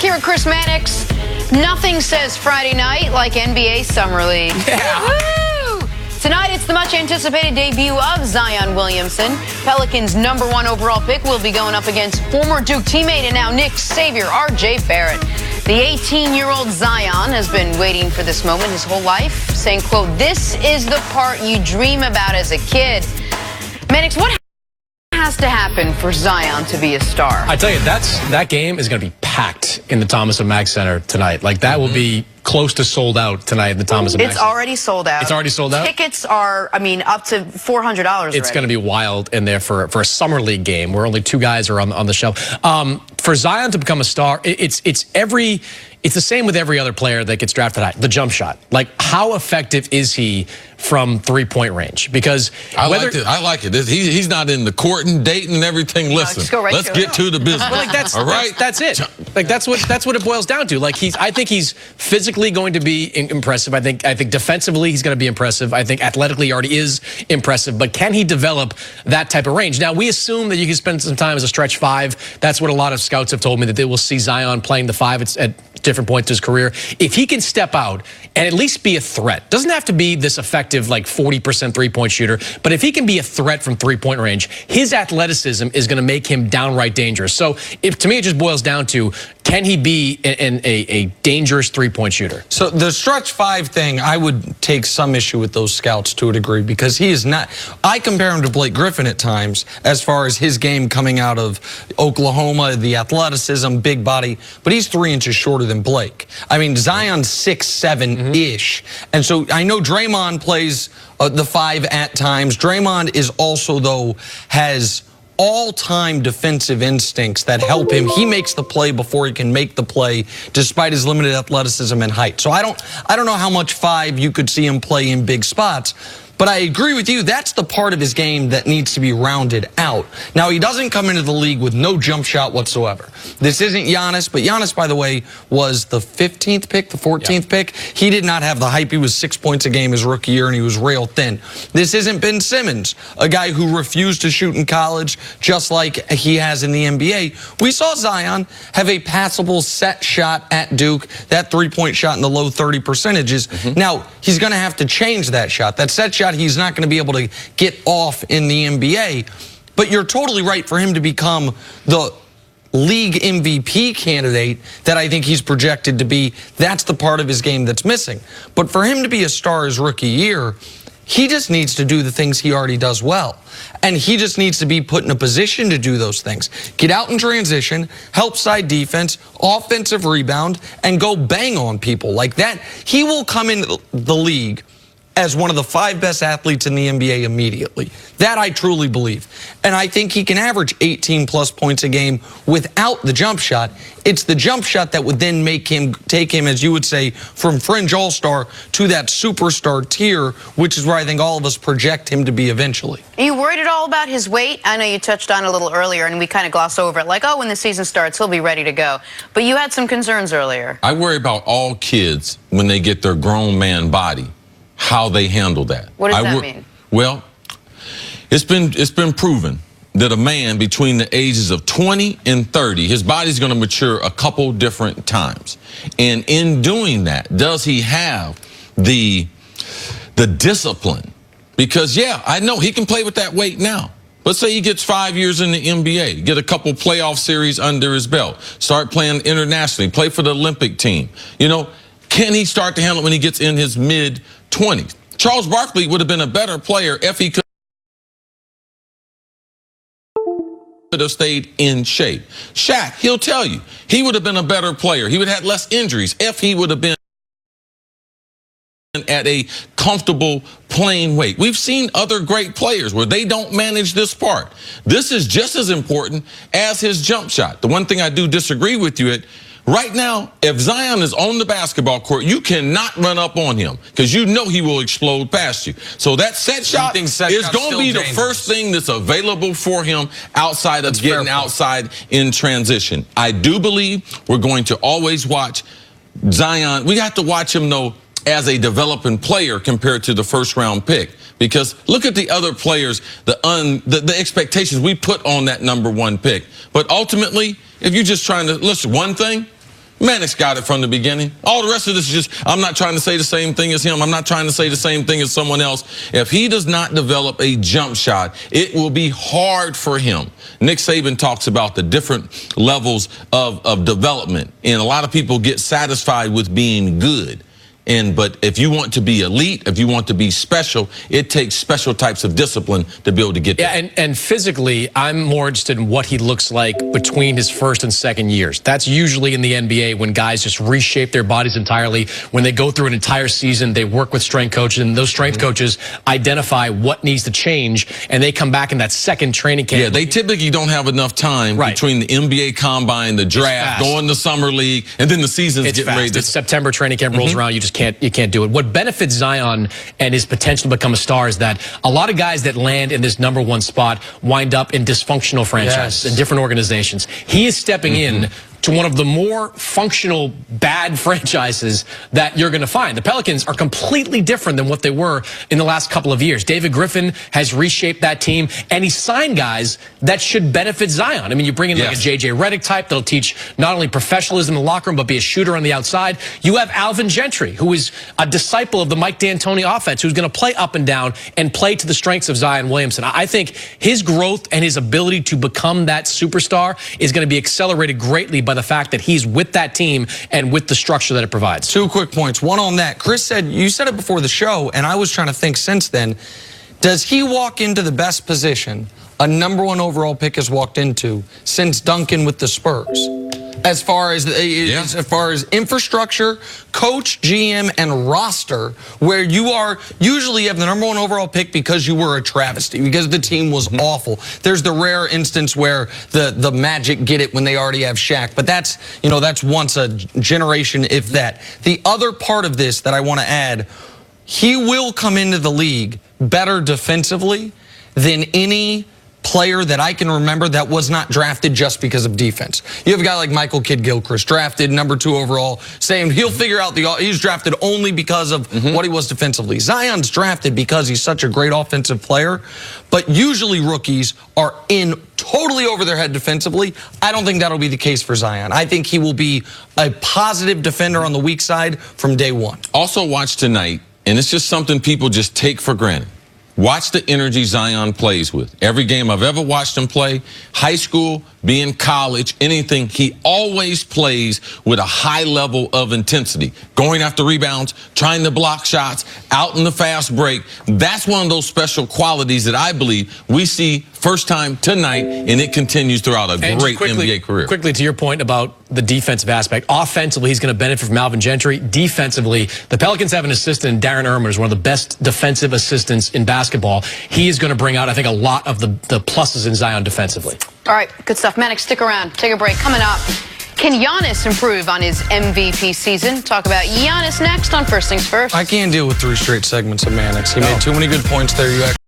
here at Chris Mannix. Nothing says Friday night like NBA Summer League. Yeah. Woo! Tonight, it's the much-anticipated debut of Zion Williamson. Pelicans' #1 overall pick will be going up against former Duke teammate and now Knicks savior R.J. Barrett. The 18-year-old Zion has been waiting for this moment his whole life, saying, quote, "This is the part you dream about as a kid." Mannix, what has to happen for Zion to be a star? I tell you, that game is going to be packed in the Thomas & Mack Center tonight. Like, that will be close to sold out tonight in the Thomas & Mack Center. It's already sold out. It's already sold out? Tickets are, I mean, up to $400 It's going to be wild in there for a Summer League game where only 2 guys are on the shelf. For Zion to become a star, it's the same with every other player that gets drafted high. The jump shot. Like, how effective is he from 3-point range? Because I like it. He's not in the courting, dating, and everything. Listen, just go right let's get to the business. Well, like all right, that's it. Like that's what it boils down to. Like I think he's physically going to be impressive. I think defensively he's going to be impressive. I think athletically he already is impressive. But can he develop that type of range? Now we assume that you can spend some time as a stretch 5. That's what a lot of scouts have told me, that they will see Zion playing the 5 at different points in his career. If he can step out and at least be a threat, doesn't have to be this effective like 40% 3-point shooter, but if he can be a threat from 3-point range, his athleticism is going to make him downright dangerous. So to me, it just boils down to, can he be a dangerous 3-point shooter? So the stretch 5 thing, I would take some issue with those scouts to a degree, because he is not. I compare him to Blake Griffin at times as far as his game coming out of Oklahoma, the athleticism, big body, but he's 3 inches shorter than Blake. I mean, Zion's 6'7"-ish. And so I know Draymond plays the 5 at times. Draymond is also, though, has all-time defensive instincts that help him. He makes the play before he can make the play, despite his limited athleticism and height. So I don't know how much 5 you could see him play in big spots. But I agree with you, that's the part of his game that needs to be rounded out. Now, he doesn't come into the league with no jump shot whatsoever. This isn't Giannis, but Giannis, by the way, was the 15th pick, the 14th pick. He did not have the hype. He was 6 points a game his rookie year, and he was rail thin. This isn't Ben Simmons, a guy who refused to shoot in college, just like he has in the NBA. We saw Zion have a passable set shot at Duke, that 3-point shot in the low 30 percentages. Now, he's going to have to change that shot. That set shot, he's not going to be able to get off in the NBA. But you're totally right, for him to become the league MVP candidate that I think he's projected to be, that's the part of his game that's missing. But for him to be a star his rookie year, he just needs to do the things he already does well. And he just needs to be put in a position to do those things. Get out in transition, help side defense, offensive rebound, and go bang on people like that. He will come into the league as one of the 5 best athletes in the NBA immediately. That I truly believe. And I think he can average 18-plus points a game without the jump shot. It's the jump shot that would then make him, take him, as you would say, from fringe all-star to that superstar tier, which is where I think all of us project him to be eventually. Are you worried at all about his weight? I know you touched on it a little earlier, and we kind of glossed over it, like, oh, when the season starts, he'll be ready to go. But you had some concerns earlier. I worry about all kids when they get their grown man body, how they handle that. What does that mean? Well, it's been proven that a man between the ages of 20 and 30, his body's going to mature a couple different times. And in doing that, does he have the discipline? Because, yeah, I know he can play with that weight now. Let's say he gets 5 years in the NBA, get a couple playoff series under his belt, start playing internationally, play for the Olympic team. You know, can he start to handle it when he gets in his mid-20s? Charles Barkley would have been a better player if he could have stayed in shape. Shaq, he'll tell you, he would have been a better player. He would have had less injuries if he would have been at a comfortable playing weight. We've seen other great players where they don't manage this part. This is just as important as his jump shot. The one thing I do disagree with you at, right now, if Zion is on the basketball court, you cannot run up on him because you know he will explode past you. So that set shot is going to be the first thing that's available for him outside of getting outside in transition. I do believe we're going to always watch Zion. We have to watch him, though, as a developing player compared to the first-round pick. Because look at the other players, the expectations we put on that #1 pick. But ultimately, if you're just trying to, listen, one thing, Mannix got it from the beginning. All the rest of this is just, I'm not trying to say the same thing as him. I'm not trying to say the same thing as someone else. If he does not develop a jump shot, it will be hard for him. Nick Saban talks about the different levels of development, and a lot of people get satisfied with being good. But if you want to be elite, if you want to be special, it takes special types of discipline to be able to get there. Yeah, and physically, I'm more interested in what he looks like between his first and second years. That's usually in the NBA when guys just reshape their bodies entirely. When they go through an entire season, they work with strength coaches, and those strength coaches identify what needs to change, and they come back in that second training camp. Yeah, they typically don't have enough time between the NBA combine, the draft, going to summer league, and then the season's getting ready. It's September, training camp rolls around, you can't do it. What benefits Zion and his potential to become a star is that a lot of guys that land in this #1 spot wind up in dysfunctional franchises in different organizations. He is stepping in to one of the more functional bad franchises that you're going to find. The Pelicans are completely different than what they were in the last couple of years. David Griffin has reshaped that team, and he signed guys that should benefit Zion. I mean, you bring in like a J.J. Redick type that'll teach not only professionalism in the locker room, but be a shooter on the outside. You have Alvin Gentry, who is a disciple of the Mike D'Antoni offense, who's going to play up and down and play to the strengths of Zion Williamson. I think his growth and his ability to become that superstar is going to be accelerated greatly by the fact that he's with that team and with the structure that it provides. 2 quick points. One on that. Chris said, you said it before the show, and I was trying to think since then, does he walk into the best position a #1 overall pick has walked into since Duncan with the Spurs? As far as infrastructure, coach, GM, and roster, where you are usually have the #1 overall pick because you were a travesty, because the team was awful. There's the rare instance where the Magic get it when they already have Shaq, but that's once a generation, if that. The other part of this that I want to add, he will come into the league better defensively than any player that I can remember that was not drafted just because of defense. You have a guy like Michael Kidd-Gilchrist, drafted #2 overall, saying he'll figure out he's drafted only because of what he was defensively. Zion's drafted because he's such a great offensive player, but usually rookies are in totally over their head defensively. I don't think that'll be the case for Zion. I think he will be a positive defender on the weak side from day one. Also watch tonight, and it's just something people just take for granted. Watch the energy Zion plays with. Every game I've ever watched him play, high school, being college, anything, he always plays with a high level of intensity. Going after rebounds, trying to block shots, out in the fast break. That's one of those special qualities that I believe we see first time tonight, and it continues throughout a great NBA career. Quickly, to your point about the defensive aspect, offensively, he's going to benefit from Alvin Gentry. Defensively, the Pelicans have an assistant, Darren Ermer, is one of the best defensive assistants in basketball. He is going to bring out, I think, a lot of the pluses in Zion defensively. All right, good stuff. Mannix, stick around. Take a break. Coming up, can Giannis improve on his MVP season? Talk about Giannis next on First Things First. I can't deal with 3 straight segments of Mannix. He made too many good points there. You